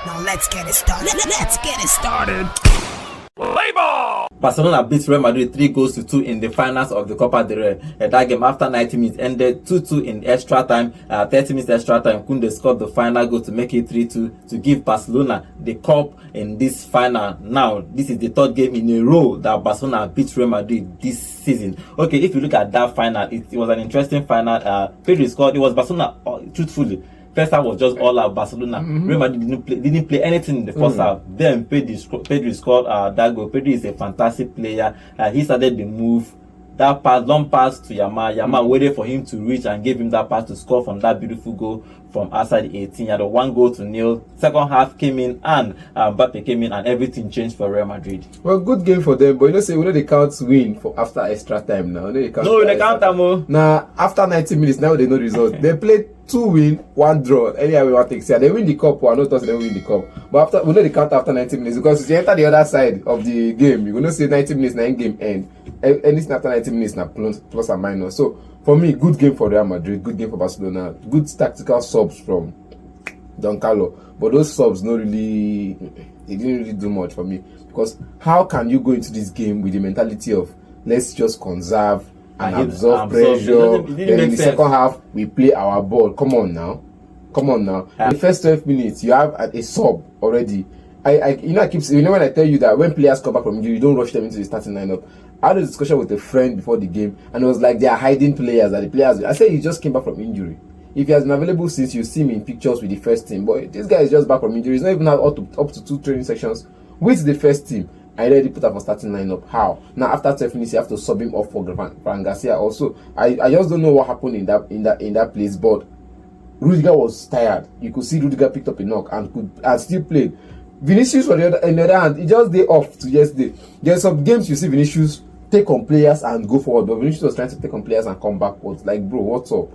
Now let's get it started. Let's get it started. Barcelona beat Real Madrid 3-2 in the finals of the Copa del Rey. That game after 90 minutes ended 2-2 in extra time. 30 minutes extra time, Kounde scored the final goal to make it 3-2 to give Barcelona the cup in this final. Now, this is the third game in a row that Barcelona beat Real Madrid this season. Okay, if you look at that final, it was an interesting final. Pedri scored. It was Barcelona, truthfully. First half was just all out Barcelona. Real Madrid didn't play anything in the first half. Then Pedri scored that goal. Pedri is a fantastic player. He started the move. That pass, long pass to Yamal. Yamal waited for him to reach and gave him that pass to score from that beautiful goal from outside the 18. He had a 1-0. Second half came in and Mbappe came in and everything changed for Real Madrid. Well, good game for them, but we know they can't win for after extra time now. They can't time. Now, after 90 minutes, now they know result. They played 2 win, 1 draw. Anyhow, we want to say they win the cup. We're not told they win the cup. But we know they count after 90 minutes because if you enter the other side of the game, you're going to see 90 minutes, 9 game end. Anything after 90 minutes, now plus and minus. So, for me, good game for Real Madrid, good game for Barcelona, good tactical subs from Don Carlo. But those subs they didn't really do much for me. Because how can you go into this game with the mentality of let's just conserve and absorb pressure, then in the second half we play our ball? Come on now. In the first 12 minutes you have a sub already. I keep saying, when I tell you that when players come back from injury, you don't rush them into the starting lineup. I had a discussion with a friend before the game, and it was like they are hiding players. I said he just came back from injury. If he has been available since, you see him in pictures with the first team. But this guy is just back from injury. He's not even had up to 2 training sessions with the first team. I already put up for starting lineup. How? Now after 12 minutes, you have to sub him off for Fran Garcia. Also, I just don't know what happened in that place. But Rudiger was tired. You could see Rudiger picked up a knock and still played. Vinicius, on the other hand, he just day off to yesterday. There are some games you see Vinicius take on players and go forward, but Vinicius was trying to take on players and come backwards. Like, bro, what's up?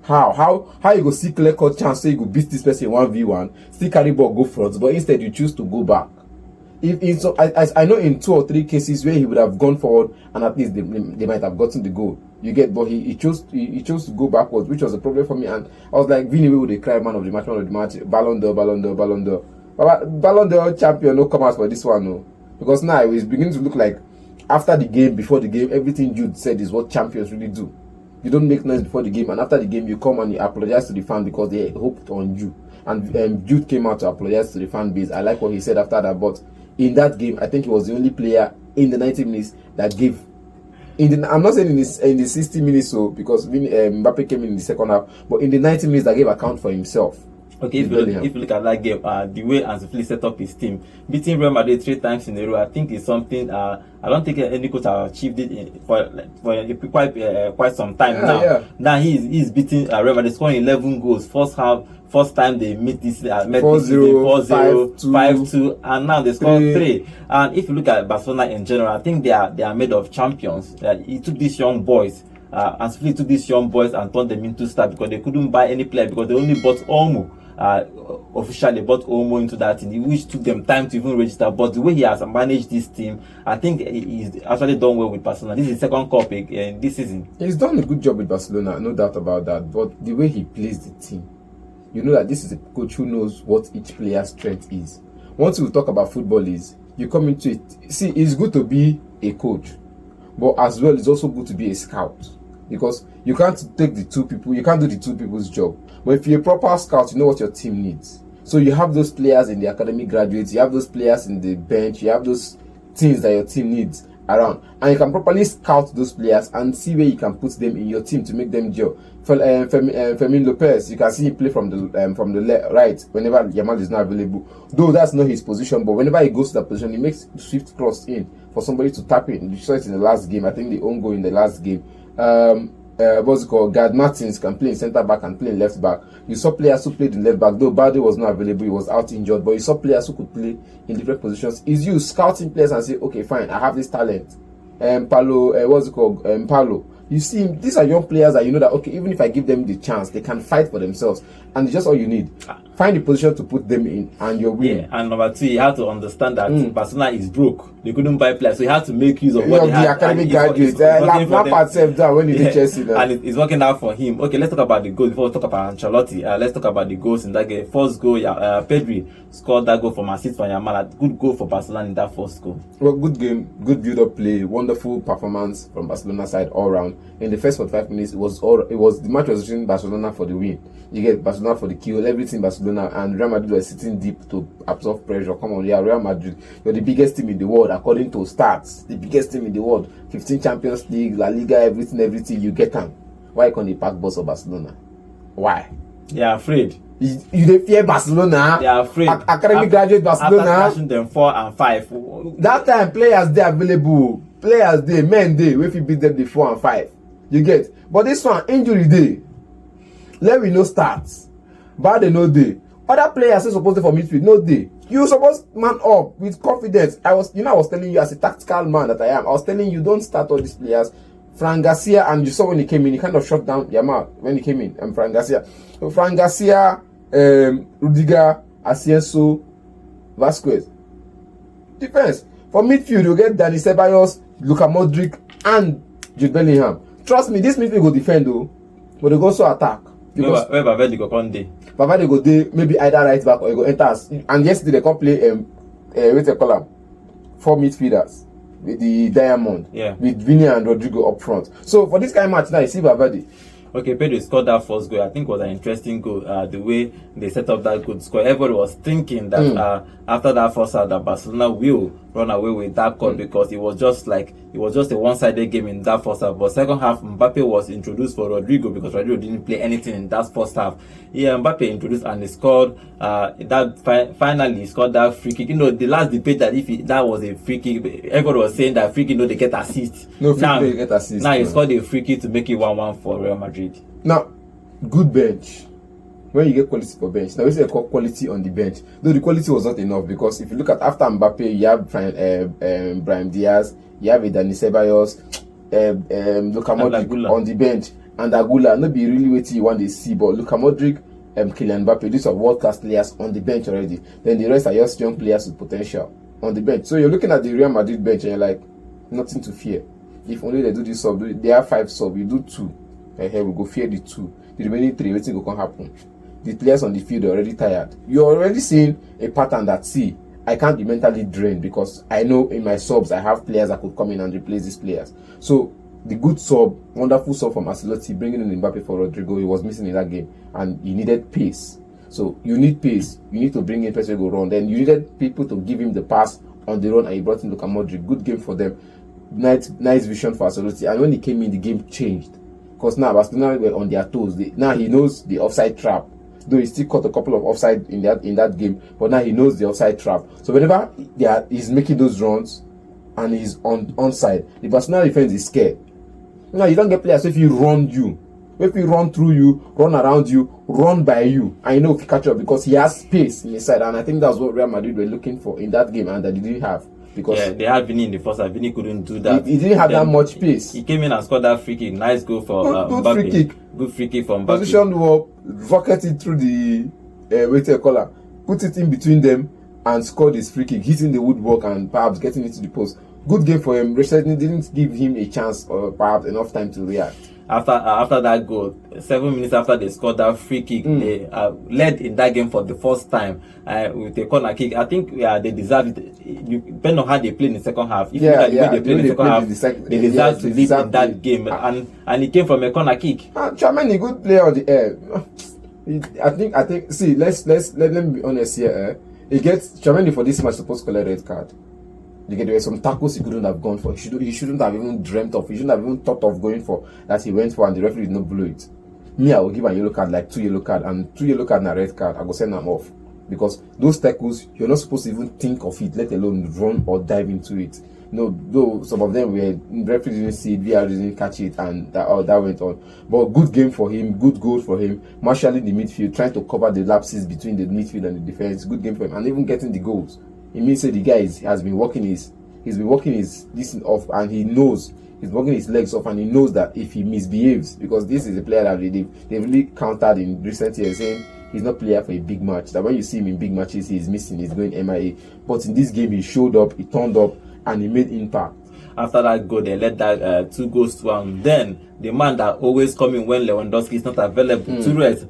How you go see clear cut chance so you go beat this person 1v1, still carry ball, go front, but instead you choose to go back. I know in 2 or 3 cases where he would have gone forward and at least they might have gotten the goal. You get, but he chose to go backwards, which was a problem for me. And I was like, Vini, where would they cry man of the match, Ballon d'Or. Ballon d'Or champion, no come out for this one, no. Because now it's beginning to look like after the game, before the game, everything Jude said is what champions really do. You don't make noise before the game, and after the game, you come and you apologize to the fan because they hoped on you. And Jude came out to apologize to the fan base. I like what he said after that, but in that game, I think he was the only player in the 90 minutes that gave. I'm not saying in the 60 minutes, so because Mbappe came in the second half, but in the 90 minutes that gave account for himself. Okay, if you look at that game, the way Hansi set up his team, beating Real Madrid 3 times in a row, I think is something I don't think any coach has achieved it for quite some time now. Yeah. Now he's beating Real Madrid, scoring 11 goals. First time they meet this 4-0, 5-2, and now they scored 3. And if you look at Barcelona in general, I think they are made of champions. He took these young boys. And split to these young boys and turned them into stars because they couldn't buy any player because they only bought Olmo. Officially bought Olmo into that team, which took them time to even register. But the way he has managed this team, I think he's actually done well with Barcelona. This is his second cup this season. He's done a good job with Barcelona, no doubt about that. But the way he plays the team, you know that this is a coach who knows what each player's strength is. Once we talk about football is, you come into it. See, it's good to be a coach, but as well, it's also good to be a scout. Because you can't take the 2 people, you can't do the 2 people's job. But if you're a proper scout, you know what your team needs. So you have those players in the academic graduates, you have those players in the bench, you have those things that your team needs around. And you can properly scout those players and see where you can put them in your team to make them gel. Fermin Lopez, you can see him play from the right whenever Yamal is not available. Though that's not his position, but whenever he goes to that position, he makes swift cross in for somebody to tap in. You saw it in the last game. I think the own goal in the last game. What's it called? Gad Martins can play in centre back and play in left back. You saw players who played in left back, though Balde was not available, he was out injured, but you saw players who could play in different positions. Is you scouting players and say, okay, fine, I have this talent. Paulo. You see, these are young players that you know that, okay, even if I give them the chance, they can fight for themselves. And it's just all you need. find the position to put them in, and you're winning. Yeah, and number two, you have to understand that Barcelona is broke. They couldn't buy players, so you have to make use of what they have. The academic graduates, Lampard said that when he did Chelsea now. And it's working out for him. Okay, let's talk about the goals before we talk about Ancelotti. Let's talk about the goals in that game. First goal, Pedri scored that goal from assist from Yamal. Good goal for Barcelona in that first goal. Well, good game, good build-up play, wonderful performance from Barcelona side all round. In the first 45 minutes, the match was between Barcelona for the win. You get Barcelona for the kill, everything Barcelona, and Real Madrid were sitting deep to absorb pressure. Come on, yeah, Real Madrid, you're the biggest team in the world according to stats. The biggest team in the world, 15 Champions League, La Liga, everything. You get them. Why can't they pack boss of Barcelona? Why? They are afraid. You dey fear Barcelona? They are afraid. Academic graduate Barcelona. After smashing them 4 and 5. That time players they available. Players they men they. If you beat them the 4 and 5, you get. But this one injury day. Let we no start. Bad they no day. Other players are supposed to for midfield no day. You supposed man up with confidence. I was telling you as a tactical man that I am. I was telling you don't start all these players. Fran Garcia, and you saw when he came in, he kind of shut down Yamal when he came in. And Fran Garcia, Rudiger, Asensio, Vasquez. Defense for midfield, you get Dani Ceballos, Luka Modric, and Jude Bellingham. Trust me, this midfield will defend though, but they go also attack. Because where Valverde go Kounde. Valverde go there, maybe either right back or he go enter. And yesterday they come play what they call them, 4 midfielders. With the Diamond, with Vinny and Rodrigo up front. So for this kind of match now, you see Valverde. Okay, Pedri scored that first goal. I think it was an interesting goal. The way they set up that good score. Everybody was thinking that after that first half, that Barcelona will run away with that goal because it was just a one-sided game in that first half. But second half, Mbappe was introduced for Rodrigo because Rodrigo didn't play anything in that first half. Yeah, Mbappe introduced and he scored. Finally he scored that free kick. You know, the last debate that that was a free kick, everybody was saying that free kick they get assist. No free kick get assist. Now he scored a free kick to make it 1-1 for Real Madrid. Now, good bench. When you get quality for bench, now we say quality on the bench. Though the quality was not enough because if you look at after Mbappe, you have Brahim Diaz, you have Dani Ceballos, Luka Modric on the bench, and Agula. Not be really what you want to see, but Luka Modric, Kylian Mbappe, these are world-class players on the bench already. Then the rest are just young players with potential on the bench. So you're looking at the Real Madrid bench and you're like, nothing to fear. If only they do this sub, they have 5 sub, you do 2. Here we go fear the 2. The remaining 3, waiting go happen. The players on the field are already tired. You're already seeing a pattern that I can't be mentally drained because I know in my subs I have players that could come in and replace these players. So the good sub, wonderful sub from Ancelotti, bringing in Mbappe for Rodrigo, he was missing in that game, and he needed pace. So you need pace. You need to bring in players to go run. Then you needed people to give him the pass on the run, and he brought in Luka Modric. Good game for them. Nice vision for Ancelotti. And when he came in, the game changed. Because now Barcelona were on their toes. Now he knows the offside trap. Though he still caught a couple of offside in that game, but now he knows the offside trap. So whenever he's making those runs and he's onside, the Barcelona defense is scared. Now you don't get players if he run you. If he run through you, run around you, run by you, and you know if you catch up because he has space in his side. And I think that's what Real Madrid were looking for in that game and that they didn't have. Because they had Vinny in the first half. Vinny couldn't do that. He didn't have that much pace. He came in and scored that free kick. Nice goal for Mbappe. Free kick. Good free kick from Mbappe. Position work, rocket it through the collar, put it in between them, and scored his free kick, hitting the woodwork and perhaps getting it to the post. Good game for him. Recently didn't give him a chance or perhaps enough time to react. After that goal, 7 minutes after they scored that free kick, they led in that game for the first time with a corner kick. I think they deserved it. Depending on how they played in the second half. If you look at the way they played in the second half, they deserved to lead in that game. And it came from a corner kick. Chamani, good player on the air. I think. See, let me be honest here. He gets Chamani for this match supposed to collect a red card. There were some tackles he couldn't have gone for. He shouldn't have even dreamt of. He shouldn't have even thought of going for that he went for, and the referee did not blow it. Me, I will give a yellow card, like 2 yellow card, and 2 yellow card and a red card. I go send them off because those tackles you're not supposed to even think of it, let alone run or dive into it. No, though some of them were referee didn't see it, VR didn't catch it, and that went on. But good game for him, good goal for him. Marshalling the midfield, trying to cover the lapses between the midfield and the defense. Good game for him, and even getting the goals. It means that the guy has been working his this off, and he knows he's working his legs off, and he knows that if he misbehaves, because this is a player that they've really countered in recent years, saying he's not player for a big match. That when you see him in big matches, he's missing, he's going MIA. But in this game, he showed up, he turned up, and he made impact. After that goal, they led that 2-1. Then the man that always coming when Lewandowski is not available, Torres,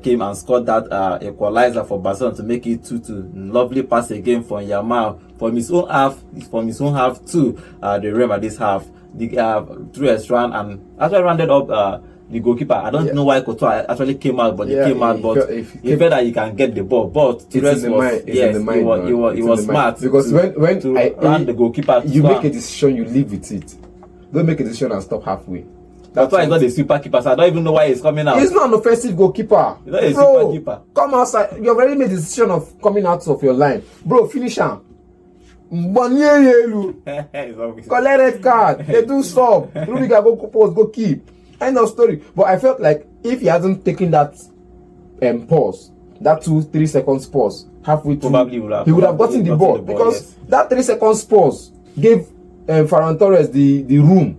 came and scored that equalizer for Barcelona to make it 2-2. Lovely pass again from Yamal from his own half to the Real Madrid half. The Torres ran and actually rounded up the goalkeeper. I don't know why Courtois actually came out, but he came out. But he felt that he can get the ball. But Torres was smart because when I ran the goalkeeper, you make a decision, you live with it. Don't make a decision and stop halfway. That's why he's not a super keeper. So I don't even know why he's coming out. He's not an offensive goalkeeper. He's not a super keeper. Come outside. You already made the decision of coming out of your line, bro. Finish him. Collect red card. They do stop. Rudiger go post, go keep. End of story. But I felt like if he hasn't taken that pause, that 2-3 seconds pause, halfway through, he would have gotten the ball. Because that 3 seconds pause gave Ferran Torres the room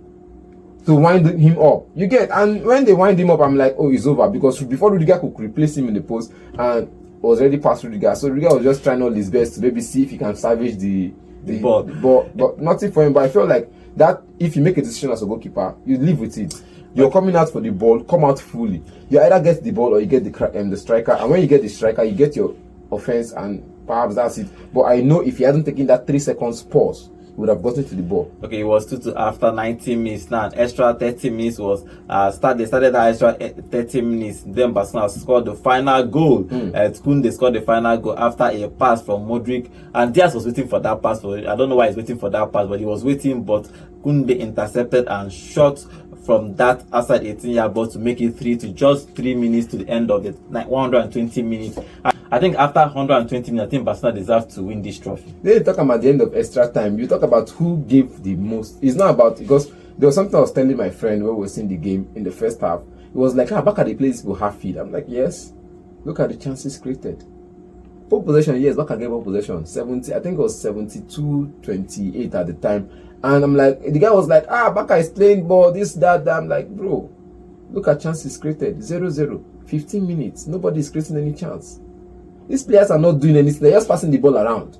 to wind him up. You get, and when they wind him up, I'm like, oh, it's over. Because before Rudiger could replace him in the post, and was already past Rudiger. So Rudiger was just trying all his best to maybe see if he can salvage the ball. But nothing for him. But I felt like that if you make a decision as a goalkeeper, you live with it. You're coming out for the ball, come out fully. You either get the ball or you get the striker. And when you get the striker, you get your offense, and perhaps that's it. But I know if he hadn't taken that 3 seconds pause, he would have gotten to the ball. Okay, it was 2-2 after 90 minutes. Now, an extra 30 minutes was they started that extra 30 minutes. Then Barcelona scored the final goal. Kounde scored the final goal after a pass from Modric. And Diaz was waiting for that pass. I don't know why he's waiting for that pass, but he was waiting. But Kounde intercepted and shot from that outside 18-yard box to make it 3-2, just 3 minutes to the end of the 120 minutes. I think after 120 minutes, I think Barcelona deserves to win this trophy. Then you talk about the end of extra time. You talk about who gave the most. It's not about, because there was something I was telling my friend when we were seeing the game in the first half. It was like, back at the place will have feed. I'm like, yes. Look at the chances created. Ball possession, yes, back again ball possession. 70, I think it was 72-28 at the time. And I'm like, the guy was like, Barca is playing ball, this, that. I'm like, bro, look at chances created. 0-0, 15 minutes. Nobody is creating any chance. These players are not doing anything. They're just passing the ball around.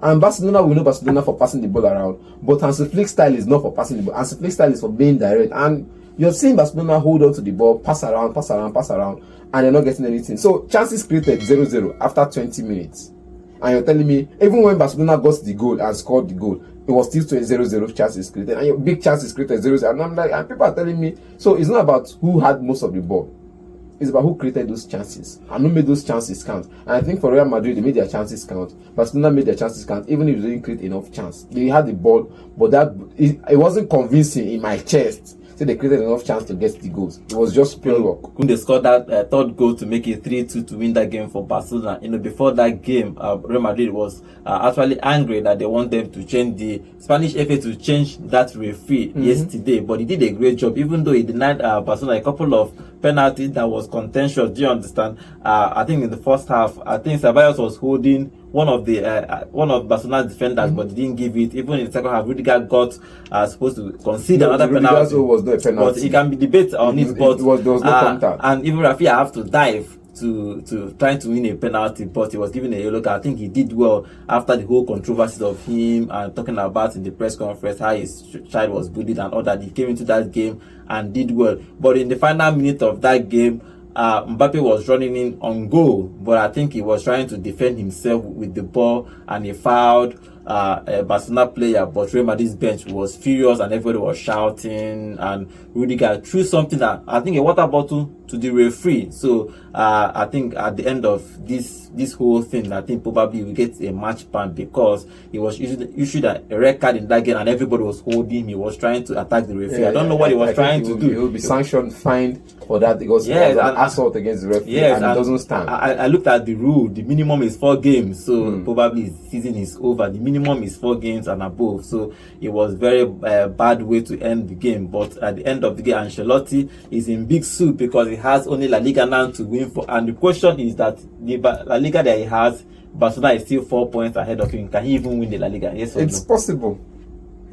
And Barcelona, we know Barcelona for passing the ball around. But Hansi Flick's style is not for passing the ball. Hansi Flick's style is for being direct. And you're seeing Barcelona hold on to the ball, pass around, and they're not getting anything. So chances created 0-0 after 20 minutes. And you're telling me, even when Barcelona got the goal and scored the goal, it was still 0-0 chances created. And your big chances created 0-0. And I'm like, and people are telling me, so it's not about who had most of the ball. It's about who created those chances and who made those chances count. And I think for Real Madrid, they made their chances count. Barcelona made their chances count, even if they didn't create enough chance. They had the ball, but it wasn't convincing in my chest. So they created enough chance to get the goals. It was just pure luck. Kounde scored that third goal to make it 3-2 to win that game for Barcelona. Before that game, Real Madrid was actually angry that they want them to change the Spanish FA to change that referee yesterday. But he did a great job, even though he denied Barcelona a couple of penalties that was contentious. Do you understand? I think in the first half, I think Ceballos was holding one of Barcelona's defenders, but he didn't give it. Even in the second half, Rudiger got supposed to concede another penalty. Was not a penalty. But it can be debated on it. But there was no contact. And even Rafinha have to dive to trying to win a penalty, but he was given a yellow card. I think he did well after the whole controversy of him and talking about in the press conference how his child was bullied and all that. He came into that game and did well. But in the final minute of that game, Mbappe was running in on goal, but I think he was trying to defend himself with the ball and he fouled a Barcelona player. But Real Madrid's bench was furious and everybody was shouting, and Rudiger threw something that I think a water bottle to the referee. So I think at the end of this whole thing, I think probably we get a match ban because he was issued a red card in that game and everybody was holding him. He was trying to attack the referee. I don't know what he was trying to do. He will be sanctioned, fined for that because it was an assault against the referee, and it doesn't stand. I looked at the rule. The minimum is 4 games, so probably his season is over. The minimum is 4 games and above. So it was very bad way to end the game. But at the end of the game, Ancelotti is in big soup because he has only La Liga now to win for. And the question is that the La Liga that he has, Barcelona is still 4 points ahead of him. Can he even win the La Liga? Yes or no? It's possible.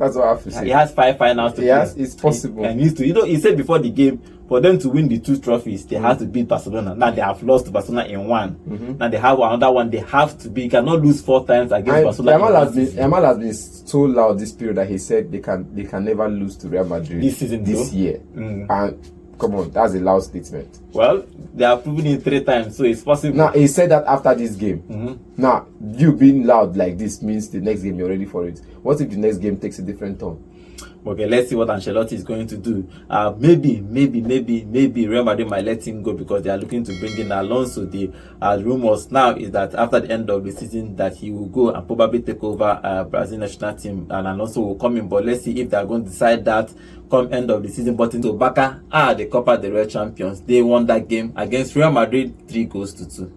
That's what I have to say. He has 5 finals to Yes, play. it's possible. And needs to. He said before the game, for them to win the 2 trophies, they have to beat Barcelona. Now they have lost to Barcelona in 1. Now they have another one. They have to be. You cannot lose 4 times against Barcelona. Yamal has been so loud this period that he said they can never lose to Real Madrid this season, this year. And come on, that's a loud statement. Well, they have proven it 3 times, so it's possible. Now he said that after this game. Now you being loud like this means the next game you're ready for it. What if the next game takes a different turn? Okay, let's see what Ancelotti is going to do. Maybe Real Madrid might let him go because they are looking to bring in Alonso. The rumors now is that after the end of the season that he will go and probably take over Brazil national team, and Alonso will come in. But let's see if they are going to decide that come end of the season. But into BARCA are the Copa del Rey champions. They won that game against Real Madrid 3-2.